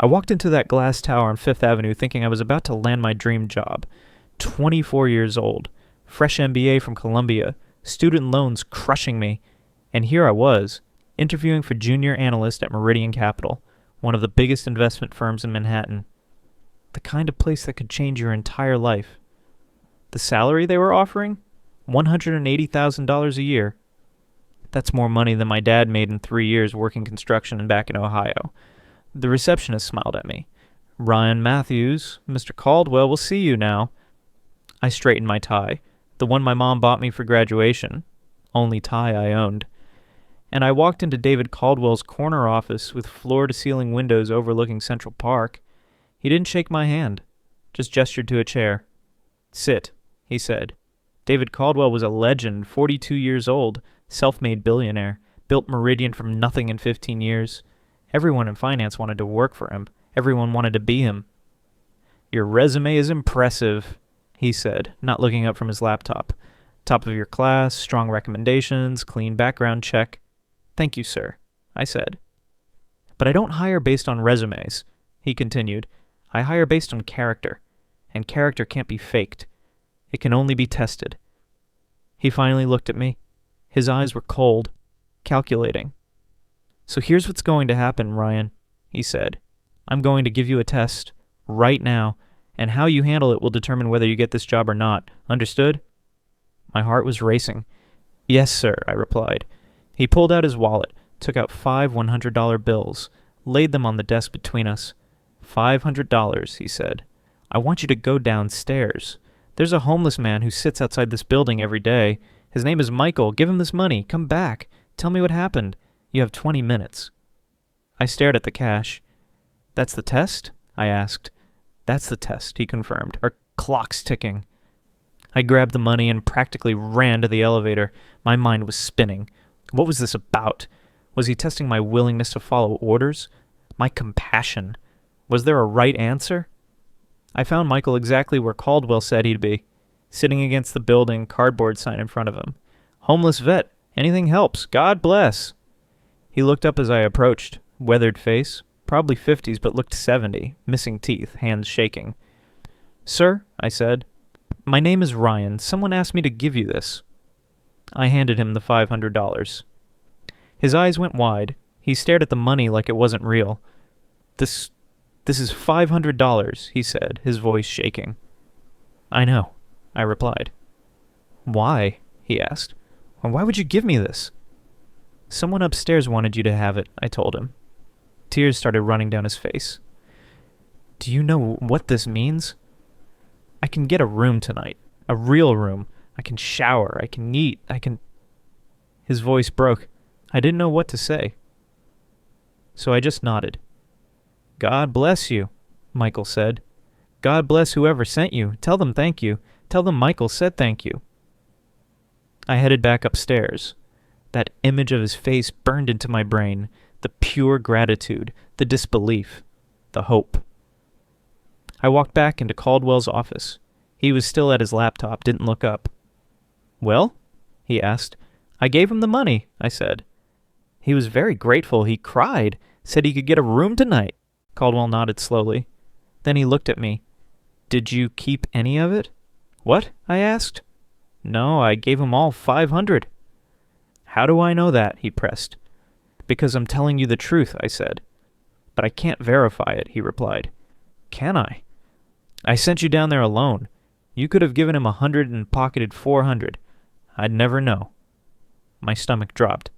I walked into that glass tower on Fifth Avenue thinking I was about to land my dream job. 24 years old, fresh MBA from Columbia, student loans crushing me, and here I was, interviewing for junior analyst at Meridian Capital, one of the biggest investment firms in Manhattan. The kind of place that could change your entire life. The salary they were offering? $180,000 a year. That's more money than my dad made in 3 years working construction and back in Ohio. The receptionist smiled at me. Ryan Matthews, Mr. Caldwell will see you now. I straightened my tie, the one my mom bought me for graduation. Only tie I owned. And I walked into David Caldwell's corner office with floor-to-ceiling windows overlooking Central Park. He didn't shake my hand, just gestured to a chair. Sit, he said. David Caldwell was a legend, 42 years old, self-made billionaire, built Meridian from nothing in 15 years. Everyone in finance wanted to work for him. Everyone wanted to be him. Your resume is impressive, he said, not looking up from his laptop. Top of your class, strong recommendations, clean background check. Thank you, sir, I said. But I don't hire based on resumes, he continued. I hire based on character, and character can't be faked. It can only be tested. He finally looked at me. His eyes were cold, calculating. So here's what's going to happen, Ryan, he said. I'm going to give you a test, right now, and how you handle it will determine whether you get this job or not. Understood? My heart was racing. Yes, sir, I replied. He pulled out his wallet, took out 5 $100 bills, laid them on the desk between us. $500, he said. I want you to go downstairs. There's a homeless man who sits outside this building every day. His name is Michael. Give him this money. Come back. Tell me what happened. You have 20 minutes. I stared at the cash. That's the test? I asked. That's the test, he confirmed. Our clock's ticking. I grabbed the money and practically ran to the elevator. My mind was spinning. What was this about? Was he testing my willingness to follow orders? My compassion? Was there a right answer? I found Michael exactly where Caldwell said he'd be, sitting against the building, cardboard sign in front of him. Homeless vet. Anything helps. God bless. He looked up as I approached. Weathered face. Probably 50s, but looked 70. Missing teeth. Hands shaking. Sir, I said. My name is Ryan. Someone asked me to give you this. I handed him the $500. His eyes went wide. He stared at the money like it wasn't real. This is $500, he said, his voice shaking. I know, I replied. Why? He asked. Why would you give me this? Someone upstairs wanted you to have it, I told him. Tears started running down his face. Do you know what this means? I can get a room tonight. A real room. I can shower. I can eat. His voice broke. I didn't know what to say. So I just nodded. God bless you, Michael said. God bless whoever sent you. Tell them thank you. Tell them Michael said thank you. I headed back upstairs. That image of his face burned into my brain. The pure gratitude, the disbelief, the hope. I walked back into Caldwell's office. He was still at his laptop, didn't look up. Well? He asked. I gave him the money, I said. He was very grateful. He cried, said he could get a room tonight. Caldwell nodded slowly. Then he looked at me. Did you keep any of it? What? I asked. No, I gave him all 500. How do I know that? He pressed. Because I'm telling you the truth, I said. But I can't verify it, he replied. Can I? I sent you down there alone. You could have given him 100 and pocketed 400. I'd never know. My stomach dropped.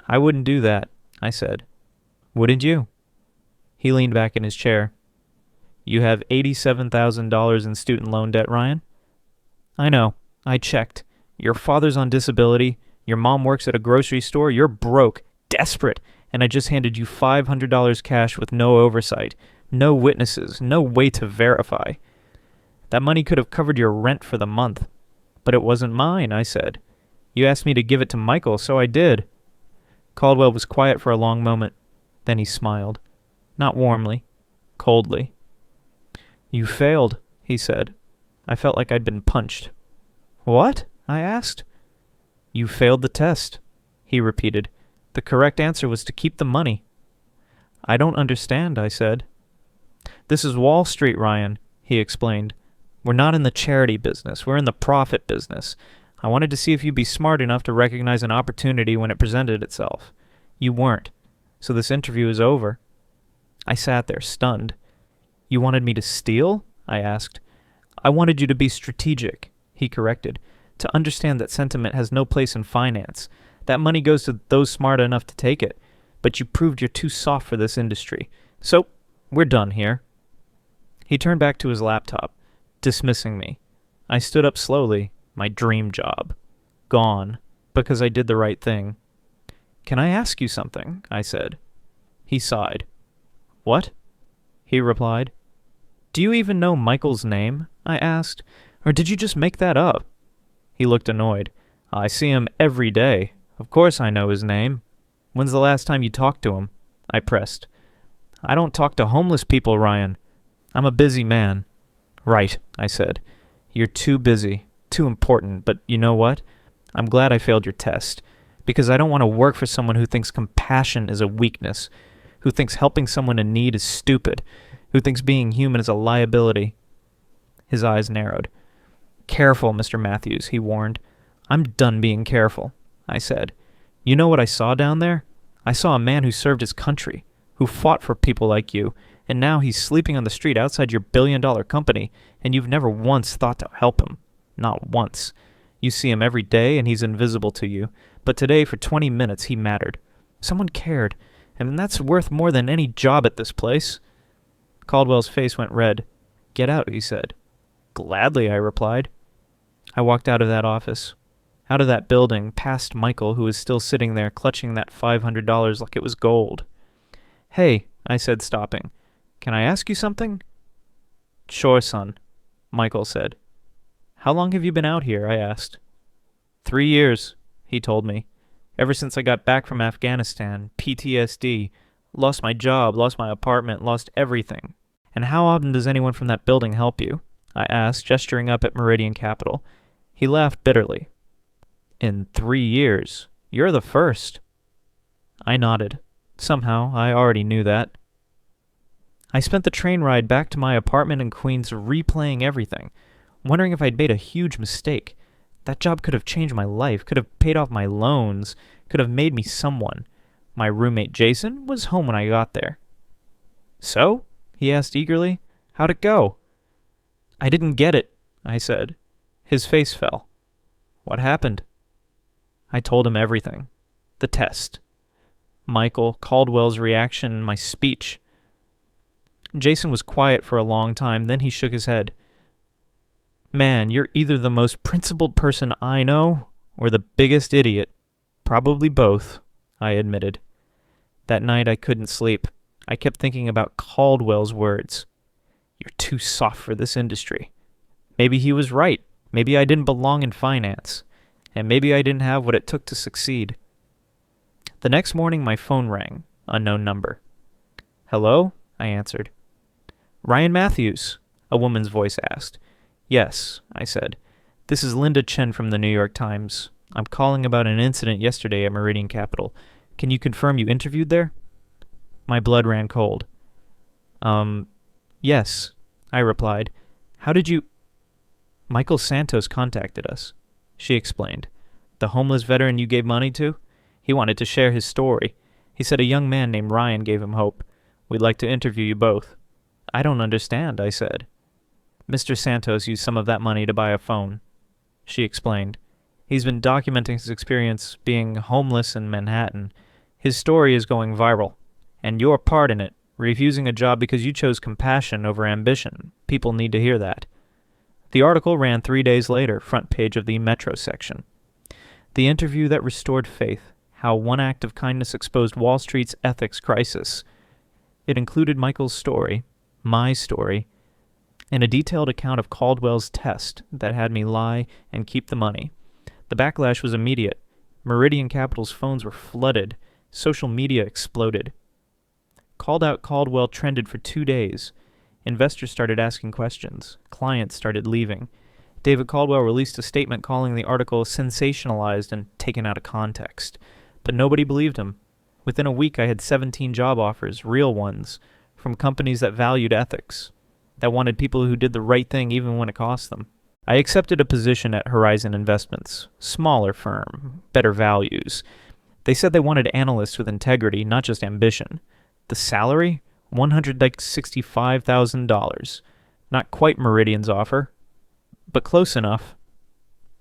I wouldn't do that, I said. Wouldn't you? He leaned back in his chair. You have $87,000 in student loan debt, Ryan? I know. I checked. Your father's on disability. Your mom works at a grocery store. You're broke, desperate, and I just handed you $500 cash with no oversight, no witnesses, no way to verify. That money could have covered your rent for the month. But it wasn't mine, I said. You asked me to give it to Michael, so I did. Caldwell was quiet for a long moment. Then he smiled. Not warmly, coldly. You failed, he said. I felt like I'd been punched. What? I asked. You failed the test, he repeated. The correct answer was to keep the money. I don't understand, I said. This is Wall Street, Ryan, he explained. We're not in the charity business. We're in the profit business. I wanted to see if you'd be smart enough to recognize an opportunity when it presented itself. You weren't. So this interview is over. I sat there, stunned. You wanted me to steal? I asked. I wanted you to be strategic, he corrected, to understand that sentiment has no place in finance. That money goes to those smart enough to take it. But you proved you're too soft for this industry. So, we're done here. He turned back to his laptop, dismissing me. I stood up slowly, my dream job. Gone, because I did the right thing. Can I ask you something? I said. He sighed. What? He replied. Do you even know Michael's name? I asked. Or did you just make that up? He looked annoyed. I see him every day. Of course I know his name. When's the last time you talked to him? I pressed. I don't talk to homeless people, Ryan. I'm a busy man. Right, I said. You're too busy, too important, but you know what? I'm glad I failed your test, because I don't want to work for someone who thinks compassion is a weakness, who thinks helping someone in need is stupid, who thinks being human is a liability. His eyes narrowed. Careful, Mr. Matthews, he warned. I'm done being careful, I said. You know what I saw down there? I saw a man who served his country, who fought for people like you, and now he's sleeping on the street outside your billion-dollar company, and you've never once thought to help him. Not once. You see him every day, and he's invisible to you. But today, for 20 minutes, he mattered. Someone cared, and that's worth more than any job at this place. Caldwell's face went red. Get out, he said. Gladly, I replied. I walked out of that office. Out of that building, past Michael, who was still sitting there clutching that $500 like it was gold. Hey, I said, stopping. Can I ask you something? Sure, son, Michael said. How long have you been out here? I asked. 3 years, he told me. Ever since I got back from Afghanistan, PTSD, lost my job, lost my apartment, lost everything. And how often does anyone from that building help you? I asked, gesturing up at Meridian Capital. He laughed bitterly. In 3 years. You're the first. I nodded. Somehow, I already knew that. I spent the train ride back to my apartment in Queens replaying everything, wondering if I'd made a huge mistake. That job could have changed my life, could have paid off my loans, could have made me someone. My roommate Jason was home when I got there. So? He asked eagerly. How'd it go? I didn't get it, I said. His face fell. What happened? I told him everything. The test. Michael, Caldwell's reaction, my speech. Jason was quiet for a long time, then he shook his head. Man, you're either the most principled person I know, or the biggest idiot. Probably both, I admitted. That night I couldn't sleep. I kept thinking about Caldwell's words. You're too soft for this industry. Maybe he was right. Maybe I didn't belong in finance. And maybe I didn't have what it took to succeed. The next morning my phone rang. Unknown number. Hello? I answered. Ryan Matthews, a woman's voice asked. Yes, I said. This is Linda Chen from the New York Times. I'm calling about an incident yesterday at Meridian Capital. Can you confirm you interviewed there? My blood ran cold. Yes, I replied. How did you... Michael Santos contacted us, she explained. The homeless veteran you gave money to? He wanted to share his story. He said a young man named Ryan gave him hope. We'd like to interview you both. I don't understand, I said. Mr. Santos used some of that money to buy a phone, she explained. He's been documenting his experience being homeless in Manhattan. His story is going viral, and your part in it, refusing a job because you chose compassion over ambition. People need to hear that. The article ran 3 days later, front page of the Metro section. The interview that restored faith, how one act of kindness exposed Wall Street's ethics crisis. It included Michael's story, my story, and a detailed account of Caldwell's test that had me lie and keep the money. The backlash was immediate. Meridian Capital's phones were flooded. Social media exploded. Called Out Caldwell trended for 2 days. Investors started asking questions. Clients started leaving. David Caldwell released a statement calling the article sensationalized and taken out of context. But nobody believed him. Within a week I had 17 job offers, real ones, from companies that valued ethics, that wanted people who did the right thing even when it cost them. I accepted a position at Horizon Investments, smaller firm, better values. They said they wanted analysts with integrity, not just ambition. The salary? $165,000. Not quite Meridian's offer, but close enough.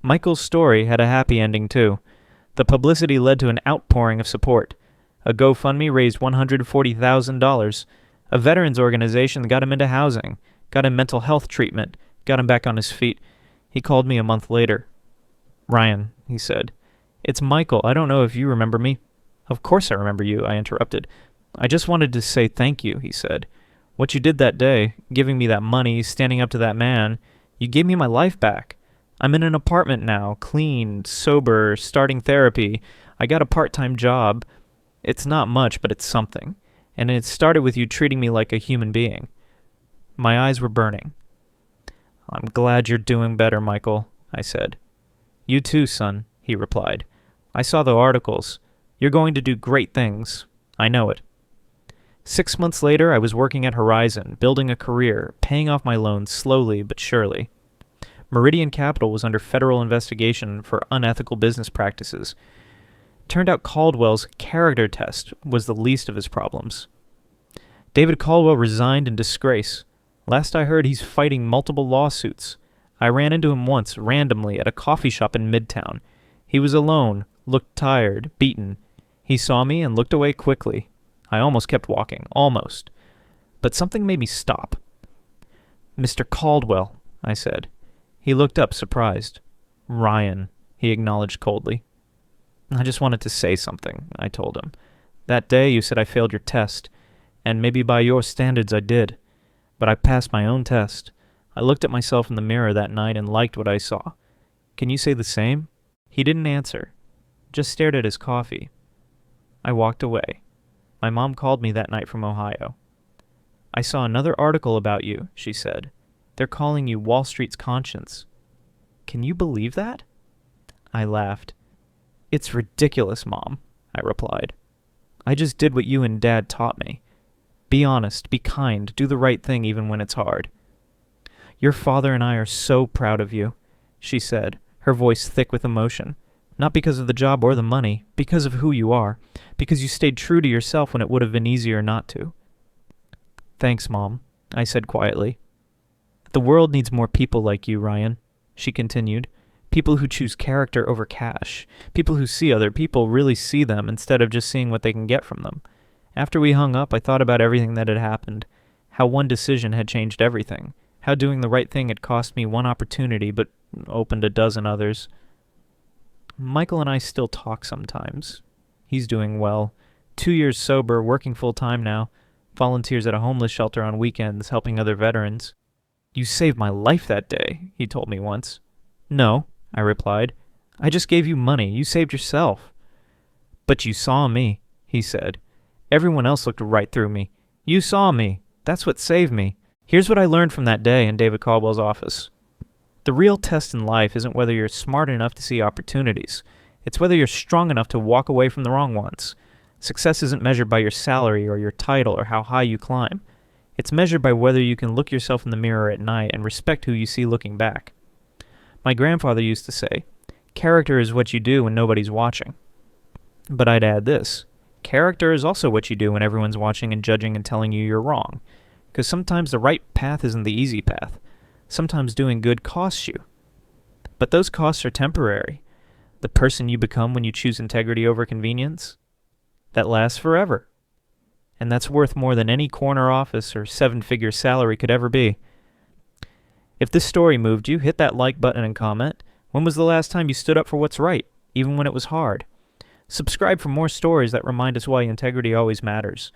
Michael's story had a happy ending too. The publicity led to an outpouring of support. A GoFundMe raised $140,000. A veterans organization got him into housing, got him mental health treatment, got him back on his feet. He called me a month later. "Ryan," he said, "it's Michael. I don't know if you remember me." "Of course I remember you," I interrupted. "I just wanted to say thank you," he said. "What you did that day, giving me that money, standing up to that man, you gave me my life back. I'm in an apartment now, clean, sober, starting therapy. I got a part-time job. It's not much, but it's something. And it started with you treating me like a human being." My eyes were burning. "I'm glad you're doing better, Michael," I said. "You too, son," he replied. "I saw the articles. You're going to do great things. I know it." 6 months later, I was working at Horizon, building a career, paying off my loans slowly but surely. Meridian Capital was under federal investigation for unethical business practices. Turned out Caldwell's character test was the least of his problems. David Caldwell resigned in disgrace. Last I heard, he's fighting multiple lawsuits. I ran into him once, randomly, at a coffee shop in Midtown. He was alone, looked tired, beaten. He saw me and looked away quickly. I almost kept walking, almost. But something made me stop. "Mr. Caldwell," I said. He looked up, surprised. "Ryan," he acknowledged coldly. "I just wanted to say something," I told him. "That day you said I failed your test, and maybe by your standards I did. But I passed my own test. I looked at myself in the mirror that night and liked what I saw. Can you say the same?" He didn't answer, just stared at his coffee. I walked away. My mom called me that night from Ohio. "I saw another article about you," she said. "They're calling you Wall Street's conscience." "Can you believe that?" I laughed. "It's ridiculous, Mom," I replied. "I just did what you and Dad taught me. Be honest, be kind, do the right thing even when it's hard." "Your father and I are so proud of you," she said, her voice thick with emotion. "Not because of the job or the money, because of who you are, because you stayed true to yourself when it would have been easier not to." "Thanks, Mom," I said quietly. "The world needs more people like you, Ryan," she continued. "People who choose character over cash. People who see other people really see them instead of just seeing what they can get from them." After we hung up, I thought about everything that had happened. How one decision had changed everything. How doing the right thing had cost me one opportunity but opened a dozen others. Michael and I still talk sometimes. He's doing well. 2 years sober, working full-time now. Volunteers at a homeless shelter on weekends, helping other veterans. "You saved my life that day," he told me once. "No," I replied. "I just gave you money. You saved yourself." "But you saw me," he said. "Everyone else looked right through me. You saw me. That's what saved me." Here's what I learned from that day in David Caldwell's office. The real test in life isn't whether you're smart enough to see opportunities. It's whether you're strong enough to walk away from the wrong ones. Success isn't measured by your salary or your title or how high you climb. It's measured by whether you can look yourself in the mirror at night and respect who you see looking back. My grandfather used to say, "Character is what you do when nobody's watching." But I'd add this. Character is also what you do when everyone's watching and judging and telling you you're wrong. Because sometimes the right path isn't the easy path. Sometimes doing good costs you. But those costs are temporary. The person you become when you choose integrity over convenience, that lasts forever. And that's worth more than any corner office or 7-figure salary could ever be. If this story moved you, hit that like button and comment. When was the last time you stood up for what's right, even when it was hard? Subscribe for more stories that remind us why integrity always matters.